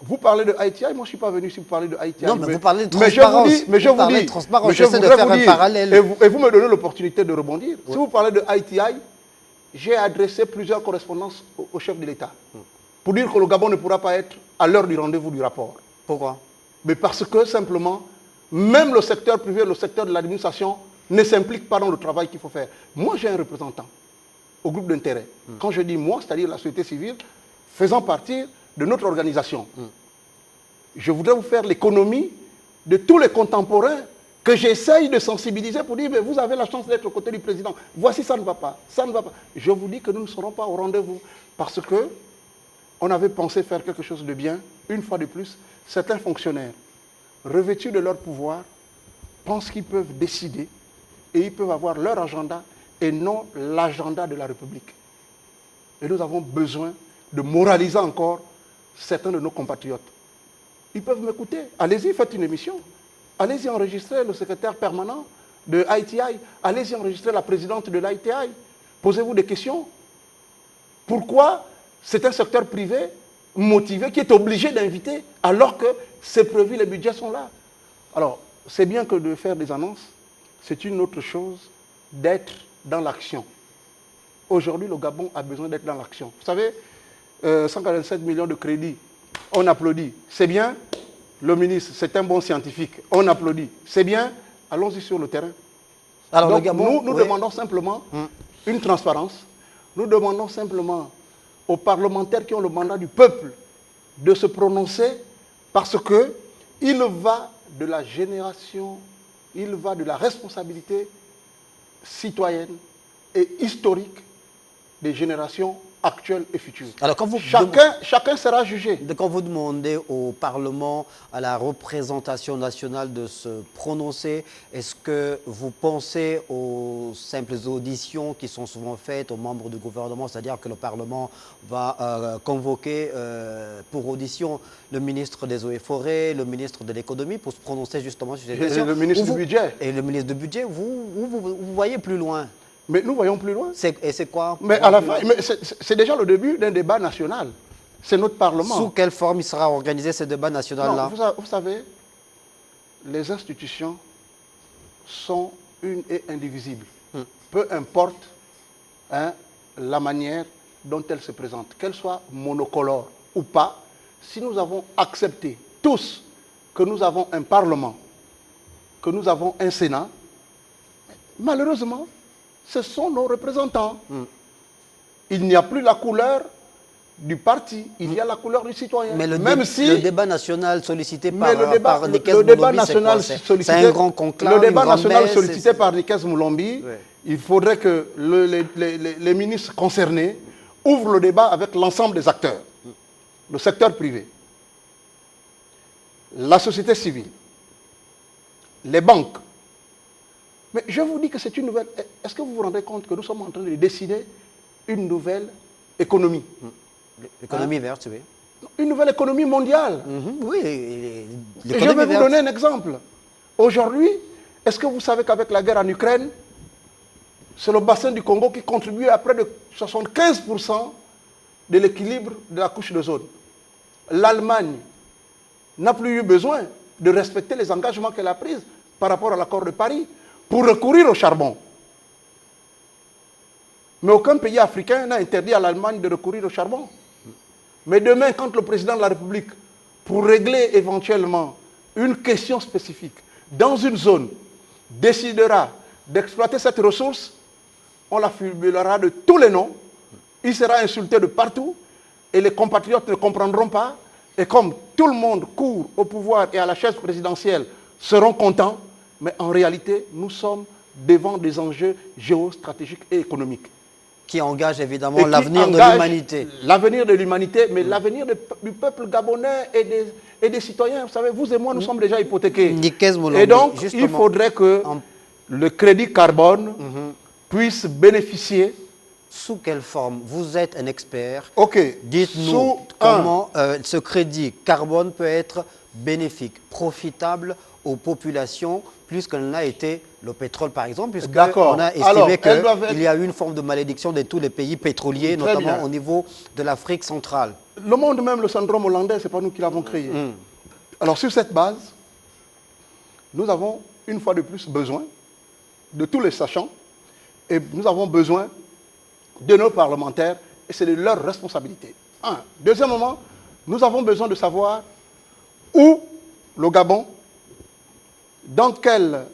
Vous parlez de Haïti, moi je ne suis pas venu ici pour parler de Haïti. Non, mais vous parlez de transparence. Mais je vous dis, j'essaie de faire un parallèle. Et vous me donnez l'opportunité de rebondir. Oui. Si vous parlez de Haïti, j'ai adressé plusieurs correspondances au chef de l'État pour dire que le Gabon ne pourra pas être à l'heure du rendez-vous du rapport. Pourquoi? Mais parce que simplement, même le secteur privé, le secteur de l'administration ne s'implique pas dans le travail qu'il faut faire. Moi, j'ai un représentant au groupe d'intérêt. Quand je dis moi, c'est-à-dire la société civile, faisant partie de notre organisation. Je voudrais vous faire l'économie de tous les contemporains que j'essaye de sensibiliser pour dire, mais vous avez la chance d'être aux côtés du président. Voici, ça ne va pas, ça ne va pas. Je vous dis que nous ne serons pas au rendez-vous parce que on avait pensé faire quelque chose de bien. Une fois de plus, certains fonctionnaires, revêtus de leur pouvoir, pensent qu'ils peuvent décider et ils peuvent avoir leur agenda et non l'agenda de la République. Et nous avons besoin de moraliser encore certains de nos compatriotes. Ils peuvent m'écouter. Allez-y, faites une émission. Allez-y enregistrer le secrétaire permanent de ITI. Allez-y enregistrer la présidente de l'ITI. Posez-vous des questions. Pourquoi c'est un secteur privé motivé qui est obligé d'inviter alors que c'est prévu, les budgets sont là? Alors, c'est bien que de faire des annonces, c'est une autre chose d'être dans l'action. Aujourd'hui, le Gabon a besoin d'être dans l'action. Vous savez, 147 millions de crédits, on applaudit. C'est bien, le ministre, c'est un bon scientifique, on applaudit. C'est bien, allons-y sur le terrain. Alors, donc, le Gabon, nous demandons simplement une transparence. Nous demandons simplement aux parlementaires qui ont le mandat du peuple de se prononcer parce qu'il va de la génération, il va de la responsabilité citoyenne et historique des générations actuelles et futures. Alors, quand chacun sera jugé. Quand vous demandez au Parlement, à la représentation nationale de se prononcer, est-ce que vous pensez aux simples auditions qui sont souvent faites aux membres du gouvernement, c'est-à-dire que le Parlement va convoquer pour audition le ministre des Eaux et Forêts, le ministre de l'Économie pour se prononcer justement sur ces questions? Et le ministre du Budget. Et le ministre du Budget, vous voyez plus loin. Mais nous voyons plus loin. Et c'est quoi? Mais à la fin, c'est déjà le début d'un débat national. C'est notre Parlement. Sous quelle forme il sera organisé ce débat national-là? Vous savez, les institutions sont une et indivisibles. Peu importe la manière dont elles se présentent, qu'elles soient monocolores ou pas, si nous avons accepté tous que nous avons un Parlement, que nous avons un Sénat, malheureusement, ce sont nos représentants. Il n'y a plus la couleur du parti, il y a la couleur du citoyen. Mais le débat national sollicité par Nikes Moulombi, c'est un grand conclave. Le débat national sollicité par Nikes Moulombi, il faudrait que les ministres concernés ouvrent le débat avec l'ensemble des acteurs. Le secteur privé, la société civile, les banques. Mais je vous dis que c'est une nouvelle... Est-ce que vous vous rendez compte que nous sommes en train de dessiner une nouvelle économie? L'économie verte, oui. Une nouvelle économie mondiale. Oui. Et je vais vous donner un exemple. Aujourd'hui, est-ce que vous savez qu'avec la guerre en Ukraine, c'est le bassin du Congo qui contribue à près de 75% de l'équilibre de la couche d'ozone? L'Allemagne n'a plus eu besoin de respecter les engagements qu'elle a pris par rapport à l'accord de Paris pour recourir au charbon. Mais aucun pays africain n'a interdit à l'Allemagne de recourir au charbon. Mais demain, quand le président de la République, pour régler éventuellement une question spécifique dans une zone, décidera d'exploiter cette ressource, on la fulminera de tous les noms, il sera insulté de partout, et les compatriotes ne comprendront pas, et comme tout le monde court au pouvoir et à la chaise présidentielle, seront contents, mais en réalité, nous sommes devant des enjeux géostratégiques et économiques. Qui engagent évidemment l'avenir de l'humanité. L'avenir de l'humanité, mais l'avenir du peuple gabonais et des citoyens. Vous savez, vous et moi, nous sommes déjà hypothéqués. Et donc, il faudrait que le crédit carbone puisse bénéficier. Sous quelle forme? Vous êtes un expert. Ok. Dites-nous comment ce crédit carbone peut être bénéfique, profitable aux populations, plus qu'elle n'a été le pétrole, par exemple, puisqu'on a estimé qu'il y a une forme de malédiction de tous les pays pétroliers, notamment au niveau de l'Afrique centrale. Le monde même, le syndrome hollandais, ce n'est pas nous qui l'avons créé. Alors, sur cette base, nous avons, une fois de plus, besoin de tous les sachants, et nous avons besoin de nos parlementaires, et c'est de leur responsabilité. Deuxièmement, nous avons besoin de savoir où le Gabon, dans quelle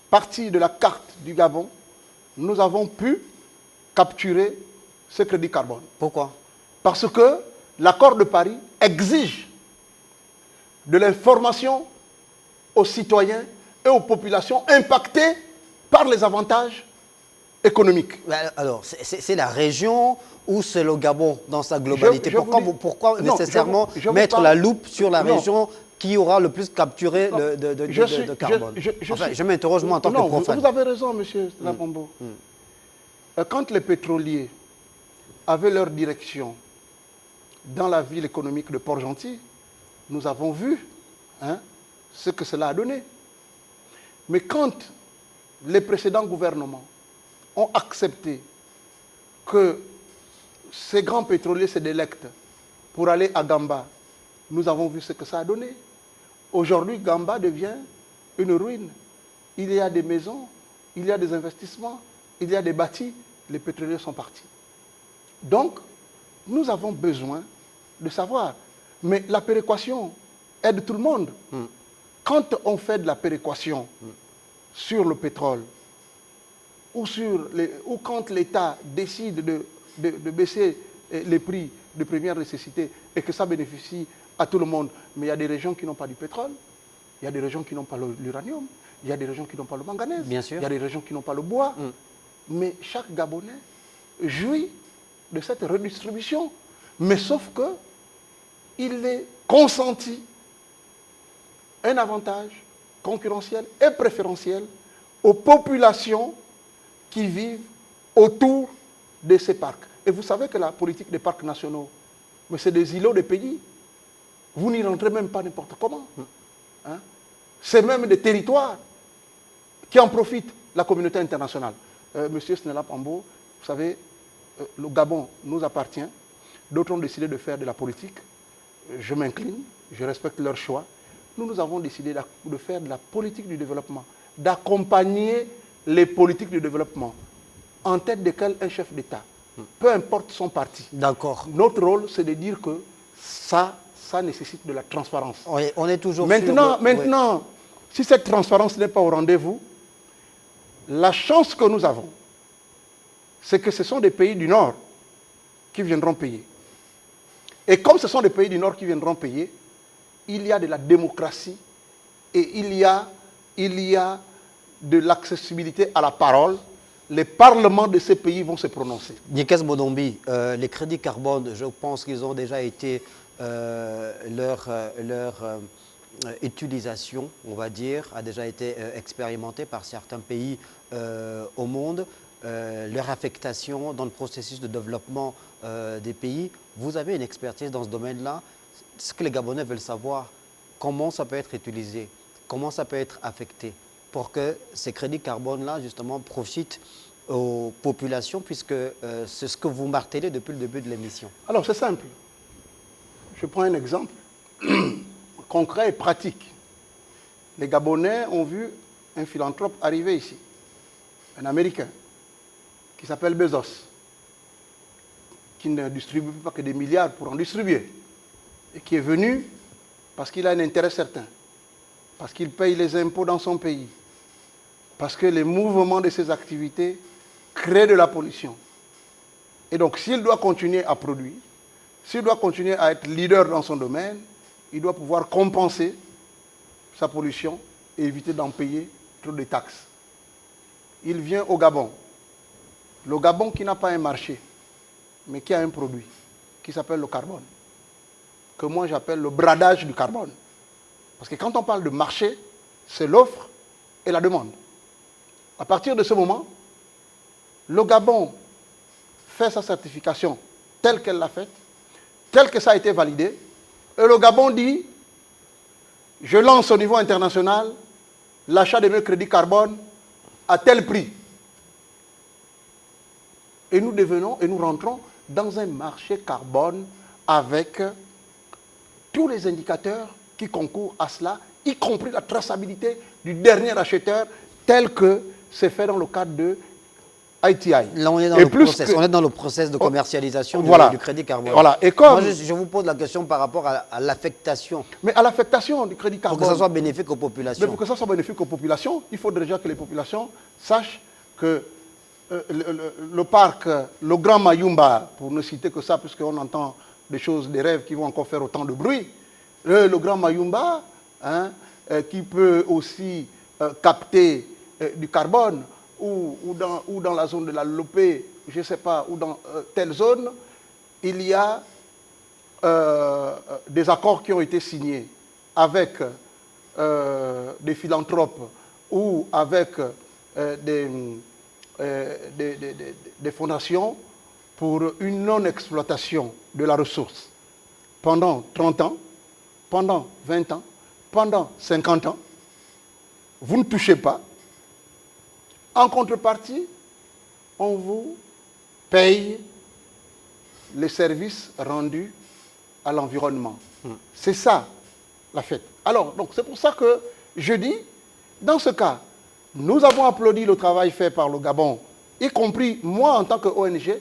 partie de la carte du Gabon, nous avons pu capturer ce crédit carbone. Pourquoi? Parce que l'accord de Paris exige de l'information aux citoyens et aux populations impactées par les avantages économiques. Alors, c'est la région ou c'est le Gabon dans sa globalité? Pourquoi nécessairement mettre la loupe sur la région qui aura le plus capturé de carbone? Je m'interroge moi en tant que profane. Vous avez raison, monsieur Lapombo. Quand les pétroliers avaient leur direction dans la ville économique de Port-Gentil, nous avons vu ce que cela a donné. Mais quand les précédents gouvernements ont accepté que ces grands pétroliers se délectent pour aller à Gamba, nous avons vu ce que ça a donné. Aujourd'hui, Gamba devient une ruine. Il y a des maisons, il y a des investissements, il y a des bâtis, les pétroliers sont partis. Donc, nous avons besoin de savoir. Mais la péréquation aide tout le monde. Quand on fait de la péréquation sur le pétrole, ou quand l'État décide de baisser les prix de première nécessité et que ça bénéficie à tout le monde, mais il y a des régions qui n'ont pas du pétrole, il y a des régions qui n'ont pas l'uranium, il y a des régions qui n'ont pas le manganèse, bien sûr. Il y a des régions qui n'ont pas le bois, mais chaque Gabonais jouit de cette redistribution. Mais sauf que il est consenti un avantage concurrentiel et préférentiel aux populations qui vivent autour de ces parcs. Et vous savez que la politique des parcs nationaux, mais c'est des îlots de pays. Vous n'y rentrez même pas n'importe comment. C'est même des territoires qui en profitent, la communauté internationale. Monsieur Snella Pambo, vous savez, le Gabon nous appartient. D'autres ont décidé de faire de la politique. Je m'incline, je respecte leur choix. Nous avons décidé de faire de la politique du développement, d'accompagner les politiques du développement, en tête desquelles un chef d'État, peu importe son parti. D'accord. Notre rôle, c'est de dire que ça nécessite de la transparence. Oui, on est toujours Maintenant, si cette transparence n'est pas au rendez-vous, la chance que nous avons, c'est que ce sont des pays du Nord qui viendront payer. Et comme ce sont des pays du Nord qui viendront payer, il y a de la démocratie et il y a de l'accessibilité à la parole. Les parlements de ces pays vont se prononcer. Nikes Bodombi, les crédits carbone, je pense qu'ils ont déjà été leur utilisation, on va dire, a déjà été expérimentée par certains pays au monde. Leur affectation dans le processus de développement des pays. Vous avez une expertise dans ce domaine-là. Ce que les Gabonais veulent savoir, comment ça peut être utilisé, comment ça peut être affecté pour que ces crédits carbone-là, justement, profitent aux populations, puisque c'est ce que vous martelez depuis le début de l'émission. Alors, c'est simple. Je prends un exemple concret et pratique. Les Gabonais ont vu un philanthrope arriver ici, un Américain, qui s'appelle Bezos, qui ne distribue pas que des milliards pour en distribuer, et qui est venu parce qu'il a un intérêt certain, parce qu'il paye les impôts dans son pays, parce que les mouvements de ses activités créent de la pollution. Et donc, s'il doit continuer à produire, s'il doit continuer à être leader dans son domaine, il doit pouvoir compenser sa pollution et éviter d'en payer trop de taxes. Il vient au Gabon. Le Gabon qui n'a pas un marché, mais qui a un produit qui s'appelle le carbone, que moi j'appelle le bradage du carbone. Parce que quand on parle de marché, c'est l'offre et la demande. À partir de ce moment, le Gabon fait sa certification telle qu'elle l'a faite, tel que ça a été validé, et le Gabon dit, je lance au niveau international l'achat de mes crédits carbone à tel prix. Et nous rentrons dans un marché carbone avec tous les indicateurs qui concourent à cela, y compris la traçabilité du dernier acheteur, tel que c'est fait dans le cadre de ITI. Là, on est dans le process de commercialisation du crédit carbone. Voilà. Et comme... Moi, je vous pose la question par rapport à l'affectation. Mais à l'affectation du crédit carbone... Pour que ça soit bénéfique aux populations. Mais pour que ça soit bénéfique aux populations, il faut déjà que les populations sachent que le parc, le Grand Mayumba, pour ne citer que ça, puisqu'on entend des choses, des rêves qui vont encore faire autant de bruit, le Grand Mayumba qui peut aussi capter du carbone, ou dans la zone de la Lopé, je ne sais pas, ou dans telle zone, il y a des accords qui ont été signés avec des philanthropes ou avec des fondations pour une non-exploitation de la ressource pendant 30 ans, pendant 20 ans, pendant 50 ans. Vous ne touchez pas. En contrepartie, on vous paye les services rendus à l'environnement. C'est ça, la fête. Alors, donc, c'est pour ça que je dis, dans ce cas, nous avons applaudi le travail fait par le Gabon, y compris moi en tant qu'ONG,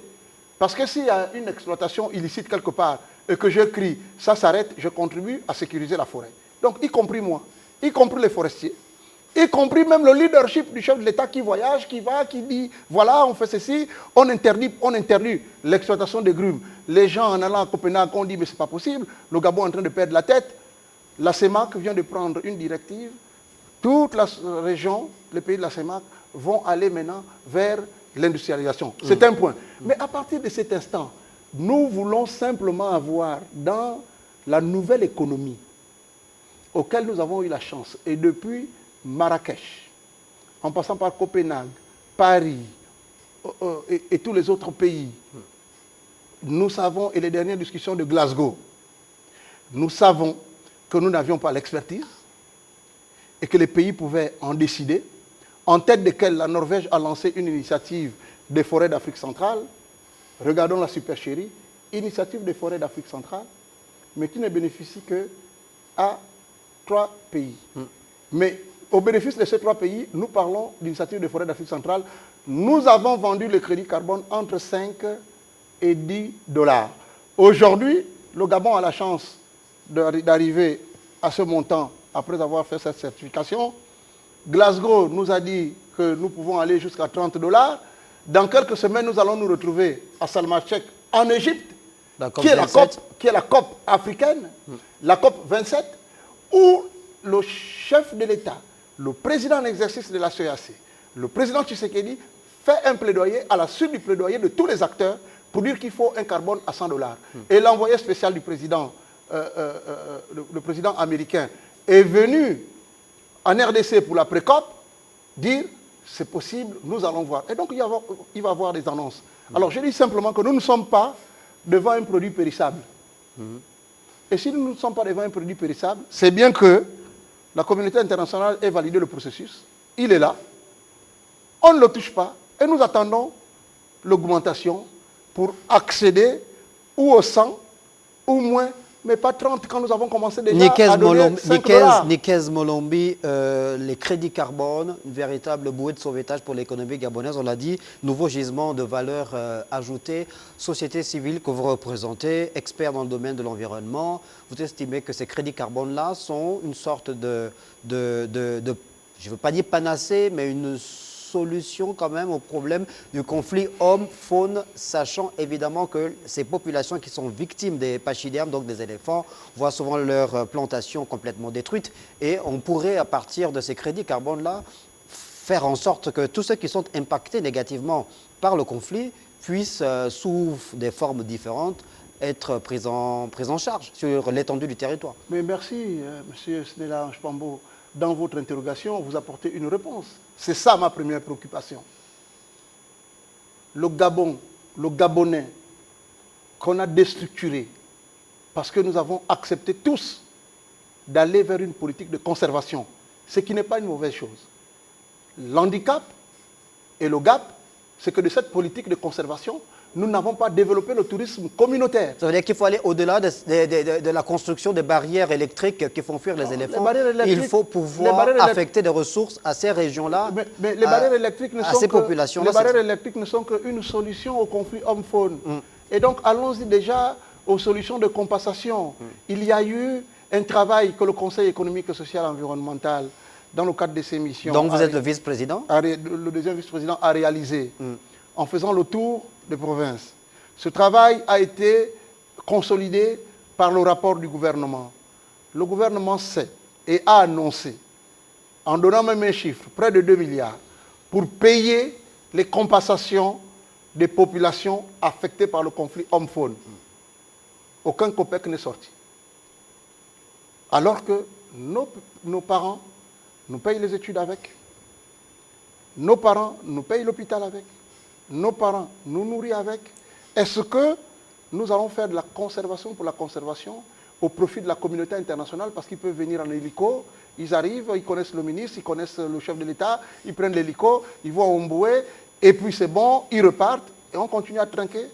parce que s'il y a une exploitation illicite quelque part et que je crie, ça s'arrête, je contribue à sécuriser la forêt. Donc, y compris moi, y compris les forestiers, y compris même le leadership du chef de l'État qui voyage, qui va, qui dit, voilà, on fait ceci, on interdit l'exploitation des grumes. Les gens en allant à Copenhague ont dit, mais c'est pas possible, le Gabon est en train de perdre la tête. La CEMAC vient de prendre une directive, toute la région, les pays de la CEMAC vont aller maintenant vers l'industrialisation. C'est un point. Mais à partir de cet instant, nous voulons simplement avoir dans la nouvelle économie auquel nous avons eu la chance, et depuis Marrakech, en passant par Copenhague, Paris et tous les autres pays, nous savons, et les dernières discussions de Glasgow, nous savons que nous n'avions pas l'expertise et que les pays pouvaient en décider, en tête desquels la Norvège a lancé une initiative des forêts d'Afrique centrale. Regardons la supercherie, initiative des forêts d'Afrique centrale, mais qui ne bénéficie que à 3 pays. Mais au bénéfice de ces 3 pays, nous parlons d'initiative des forêts d'Afrique centrale. Nous avons vendu le crédit carbone entre 5 et 10 $. Aujourd'hui, le Gabon a la chance d'arriver à ce montant après avoir fait cette certification. Glasgow nous a dit que nous pouvons aller jusqu'à 30 $. Dans quelques semaines, nous allons nous retrouver à Salmacheq, en Égypte, qui est la COP africaine, la COP 27, où le chef de l'État, le président en exercice de la CEAC, le président Tshisekedi, fait un plaidoyer à la suite du plaidoyer de tous les acteurs pour dire qu'il faut un carbone à 100 $. Et l'envoyé spécial du président, le président américain, est venu en RDC pour la pré-COP dire c'est possible, nous allons voir. Et donc il va y avoir des annonces. Alors je dis simplement que nous ne sommes pas devant un produit périssable. Et si nous ne sommes pas devant un produit périssable, c'est bien que la communauté internationale ait validé le processus. Il est là. On ne le touche pas. Et nous attendons l'augmentation pour accéder ou au 100 ou moins, mais pas 30 quand nous avons commencé déjà à donner 5 $. Nikez Molombi, les crédits carbone, une véritable bouée de sauvetage pour l'économie gabonaise, on l'a dit, nouveau gisement de valeur ajoutée, société civile que vous représentez, expert dans le domaine de l'environnement, vous estimez que ces crédits carbone-là sont une sorte de je ne veux pas dire panacée, mais une solution quand même au problème du conflit homme-faune, sachant évidemment que ces populations qui sont victimes des pachydermes, donc des éléphants, voient souvent leur plantation complètement détruite. Et on pourrait, à partir de ces crédits carbone-là, faire en sorte que tous ceux qui sont impactés négativement par le conflit puissent, sous des formes différentes, être pris en charge sur l'étendue du territoire. Mais merci, M. Snella Pambo. Dans votre interrogation, vous apportez une réponse. C'est ça ma première préoccupation. Le Gabon, le Gabonais, qu'on a déstructuré, parce que nous avons accepté tous d'aller vers une politique de conservation, ce qui n'est pas une mauvaise chose. L'handicap et le gap, c'est que de cette politique de conservation, nous n'avons pas développé le tourisme communautaire. Ça veut dire qu'il faut aller au-delà de la construction des barrières électriques qui font fuir les éléphants. Il faut pouvoir affecter des ressources à ces régions-là, mais les barrières électriques ne sont ces populations-là. Les barrières électriques ne sont qu'une solution au conflit homme-faune. Et donc, allons-y déjà aux solutions de compensation. Il y a eu un travail que le Conseil économique, social et environnemental, dans le cadre de ses missions... Donc vous êtes le vice-président? Le deuxième vice-président a réalisé, en faisant le tour des provinces. Ce travail a été consolidé par le rapport du gouvernement. Le gouvernement sait et a annoncé, en donnant même un chiffre, près de 2 milliards, pour payer les compensations des populations affectées par le conflit homme-faune. Aucun COPEC n'est sorti. Alors que nos parents nous payent les études avec, nos parents nous payent l'hôpital avec, nos parents nous nourrissent avec. Est-ce que nous allons faire de la conservation pour la conservation au profit de la communauté internationale parce qu'ils peuvent venir en hélico, ils arrivent, ils connaissent le ministre, ils connaissent le chef de l'État, ils prennent l'hélico, ils vont à Omboué, et puis c'est bon, ils repartent, et on continue à trinquer.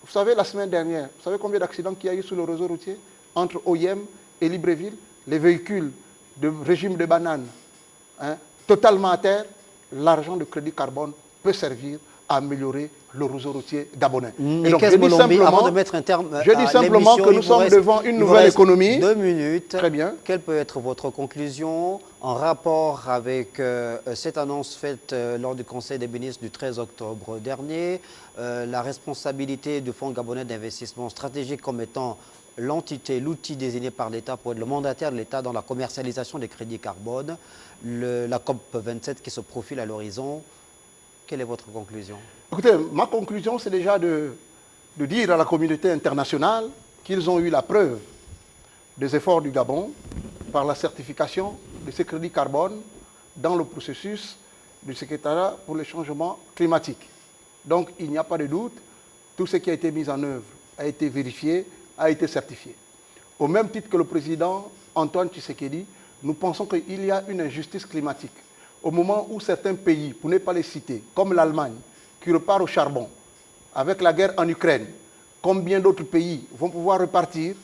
Vous savez, la semaine dernière, vous savez combien d'accidents qu'il y a eu sur le réseau routier entre Oyem et Libreville? Les véhicules de régime de banane, totalement à terre, l'argent de crédit carbone peut servir à améliorer le réseau routier gabonais. Et donc, avant de mettre un terme je dis simplement que nous sommes devant une nouvelle économie. 2 minutes. Très bien. Quelle peut être votre conclusion en rapport avec cette annonce faite lors du Conseil des ministres du 13 octobre dernier, la responsabilité du Fonds gabonais d'investissement stratégique comme étant l'entité, l'outil désigné par l'État pour être le mandataire de l'État dans la commercialisation des crédits carbone, la COP27 qui se profile à l'horizon. Quelle est votre conclusion? Écoutez, ma conclusion, c'est déjà de dire à la communauté internationale qu'ils ont eu la preuve des efforts du Gabon par la certification de ces crédits carbone dans le processus du secrétariat pour le changement climatique. Donc, il n'y a pas de doute, tout ce qui a été mis en œuvre a été vérifié, a été certifié. Au même titre que le président Antoine Tshisekedi, nous pensons qu'il y a une injustice climatique. Au moment où certains pays, pour ne pas les citer, comme l'Allemagne, qui repart au charbon, avec la guerre en Ukraine, comme bien d'autres pays vont pouvoir repartir,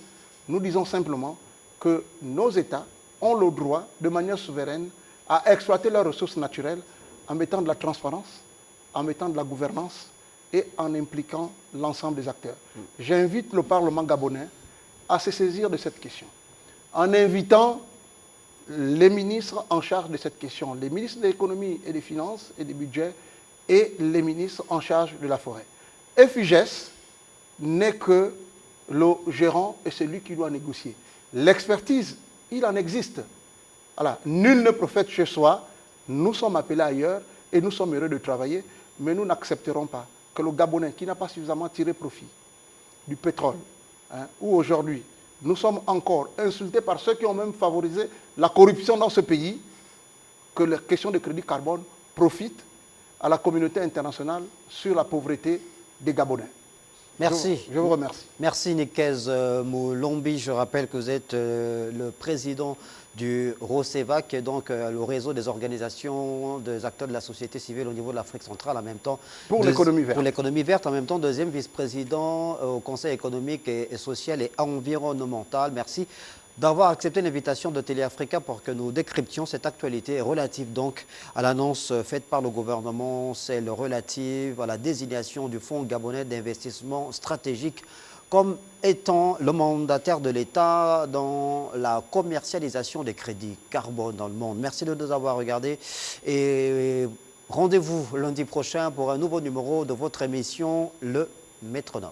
nous disons simplement que nos États ont le droit, de manière souveraine, à exploiter leurs ressources naturelles en mettant de la transparence, en mettant de la gouvernance et en impliquant l'ensemble des acteurs. J'invite le Parlement gabonais à se saisir de cette question, en invitant les ministres en charge de cette question, les ministres de l'économie et des finances et des budgets et les ministres en charge de la forêt. FIGES n'est que le gérant et celui qui doit négocier. L'expertise, il en existe. Voilà. Nul ne prophète chez soi, nous sommes appelés ailleurs et nous sommes heureux de travailler, mais nous n'accepterons pas que le Gabonais qui n'a pas suffisamment tiré profit du pétrole, où aujourd'hui nous sommes encore insultés par ceux qui ont même favorisé la corruption dans ce pays, que la question de crédit carbone profite à la communauté internationale sur la pauvreté des Gabonais. Merci. Je vous remercie. Merci Nikez Moulombi. Je rappelle que vous êtes le président du ROCEVA, qui est donc le réseau des organisations, des acteurs de la société civile au niveau de l'Afrique centrale, en même temps pour l'économie verte. Pour l'économie verte, en même temps deuxième vice-président au Conseil économique et social et environnemental. Merci d'avoir accepté l'invitation de Télé Africa pour que nous décryptions cette actualité relative donc à l'annonce faite par le gouvernement, celle relative à la désignation du Fonds gabonais d'investissement stratégique comme étant le mandataire de l'État dans la commercialisation des crédits carbone dans le monde. Merci de nous avoir regardés et rendez-vous lundi prochain pour un nouveau numéro de votre émission Le Métronome.